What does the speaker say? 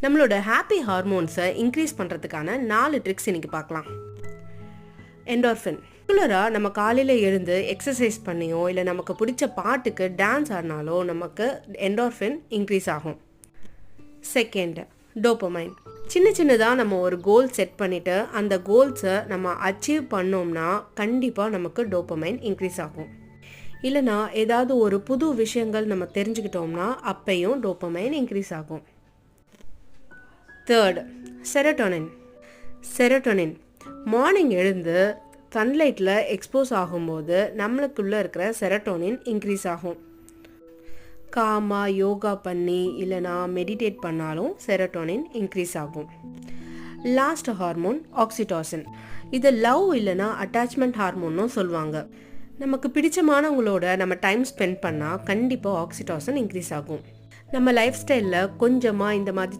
நம்மளோட happy ஹார்மோன்ஸை increase பண்ணுறதுக்கான 4 tricks இன்னைக்கு பார்க்கலாம். என்டார்ஃபின். ரெகுலராக நம்ம காலையில் எழுந்து எக்ஸசைஸ் பண்ணியோ இல்லை நமக்கு பிடிச்ச பாட்டுக்கு டான்ஸ் ஆடினாலோ நமக்கு என்டார்ஃபின் இன்க்ரீஸ் ஆகும். Second, dopamine. சின்ன சின்னதாக நம்ம ஒரு கோல் செட் பண்ணிவிட்டு அந்த கோல்ஸை நம்ம அச்சீவ் பண்ணோம்னா கண்டிப்பாக நமக்கு டோபமைன் இன்க்ரீஸ் ஆகும். இல்லைனா ஏதாவது ஒரு புது விஷயங்கள் நம்ம தெரிஞ்சுக்கிட்டோம்னா அப்பையும் டோபமைன் இன்க்ரீஸ் ஆகும். Third, serotonin. செரோட்டோனின் மார்னிங் எழுந்து சன்லைட்டில் எக்ஸ்போஸ் ஆகும்போது நம்மளுக்குள்ளே இருக்கிற செரோட்டோனின் இன்க்ரீஸ் ஆகும். காமாக யோகா பண்ணி இல்லைனா மெடிடேட் பண்ணாலும் செரோட்டோனின் இன்க்ரீஸ் ஆகும். Last hormone oxytocin. இது லவ் இல்லைனா அட்டாச்மெண்ட் ஹார்மோன்னும் சொல்லுவாங்க. நமக்கு பிடிச்சமானவங்களோட நம்ம டைம் ஸ்பெண்ட் பண்ணால் கண்டிப்பாக ஆக்சிடோசின் இன்க்ரீஸ் ஆகும். நம்ம லைஃப் ஸ்டைலில் கொஞ்சமாக இந்த மாதிரி